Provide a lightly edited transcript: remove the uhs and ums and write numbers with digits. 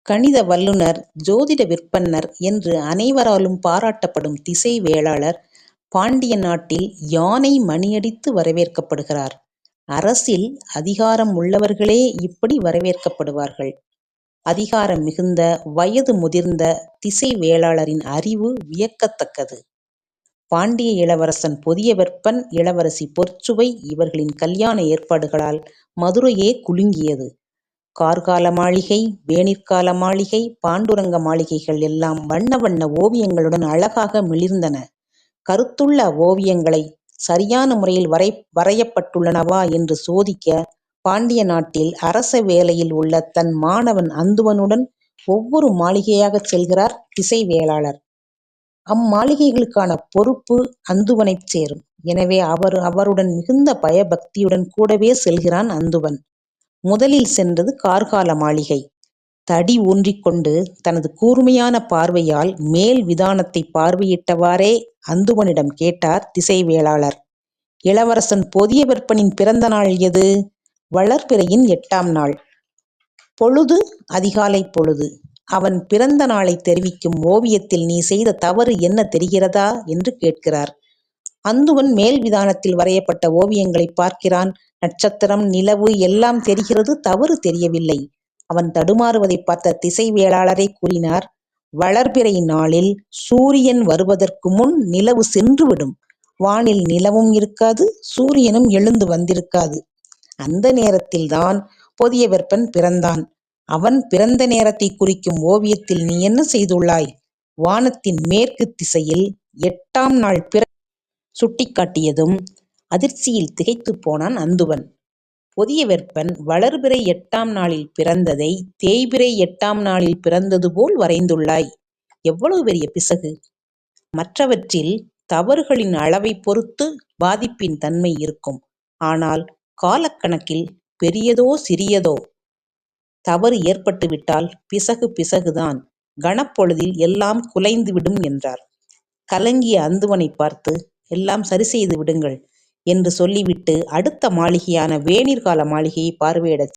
கணித வல்லுனர், ஜோதிட விற்பன்னர் என்று அனைவராலும் பாராட்டப்படும் திசை வேளாளர் பாண்டிய நாட்டில் யானை மணியடித்து வரவேற்கப்படுகிறார். அரசில் அதிகாரம் உள்ளவர்களே இப்படி வரவேற்கப்படுவார்கள். அதிகாரம் மிகுந்த, வயது முதிர்ந்த திசை வேளாளரின் அறிவு வியக்கத்தக்கது. பாண்டிய இளவரசன் பொதியவெற்பன், இளவரசி பொற்சுவை இவர்களின் கல்யாண ஏற்பாடுகளால் மதுரையே குலுங்கியது. கார்கால மாளிகை, வேனிற்கால மாளிகை, பாண்டுரங்க மாளிகைகள் எல்லாம் வண்ண வண்ண ஓவியங்களுடன் அழகாக மிளிர்ந்தன. கருத்துள்ள ஓவியங்களை சரியான முறையில் வரையப்பட்டுள்ளனவா என்று சோதிக்க பாண்டிய நாட்டில் அரச வேலையில் உள்ள தன் மாணவன் அந்துவனுடன் ஒவ்வொரு மாளிகையாகச் செல்கிறார் திசை வேளாளர். அம்மாளிகைகளுக்கான பொறுப்பு அந்துவனைச் சேரும். எனவே அவருடன் மிகுந்த பயபக்தியுடன் கூடவே செல்கிறான் அந்துவன். முதலில் சென்றது கார்கால மாளிகை. தடி ஊன்றிக்கொண்டு தனது கூர்மையான பார்வையால் மேல் விதானத்தை பார்வையிட்டவாறே அந்துவனிடம் கேட்டார் திசை வேளாளர். இளவரசன் பொதியவெற்பனின் பிறந்த நாள் எது? வளர்பிறையின் 8ஆம் நாள். பொழுது அதிகாலை பொழுது. அவன் பிறந்த நாளை தெரிவிக்கும் ஓவியத்தில் நீ செய்த தவறு என்ன தெரிகிறதா என்று கேட்கிறார். அந்துவன் மேல் விதானத்தில் வரையப்பட்ட ஓவியங்களை பார்க்கிறான். நட்சத்திரம், நிலவு எல்லாம் தெரிகிறது, தவறு தெரியவில்லை. அவன் தடுமாறுவதை பார்த்த திசை வேளாளரே கூறினார், வளர்பிறை நாளில் சூரியன் வருவதற்கு முன் நிலவு சென்றுவிடும். வானில் நிலவும் இருக்காது, சூரியனும் எழுந்து வந்திருக்காது. அந்த நேரத்தில்தான் பொதியவெற்பன் பிறந்தான். அவன் பிறந்த நேரத்தை குறிக்கும் ஓவியத்தில் நீ என்ன செய்துள்ளாய்? வானத்தின் மேற்கு திசையில் 8ஆம் நாள் சுட்டிக்காட்டியதும் அதிர்ச்சியில் திகைத்துப் போனான் அந்துவன். பொதியவெற்பன் வளர்பிறை 8ஆம் நாளில் பிறந்ததை தேய்பிறை 8ஆம் நாளில் பிறந்தது போல் வரைந்துள்ளாய். எவ்வளவு பெரிய பிசகு! மற்றவற்றில் தவறுகளின் அளவை பொறுத்து பாதிப்பின் தன்மை இருக்கும். ஆனால் காலக்கணக்கில் பெரியதோ சிறியதோ தவறு ஏற்பட்டுவிட்டால் பிசகு பிசகுதான். கணப்பொழுதில் எல்லாம் குலைந்துவிடும் என்றார். கலங்கிய அந்துவனை பார்த்து, எல்லாம் சரி செய்து விடுங்கள் என்று சொல்லிவிட்டு அடுத்த மாளிகையான வேனிற்கால மாளிகையை பார்வையிடச்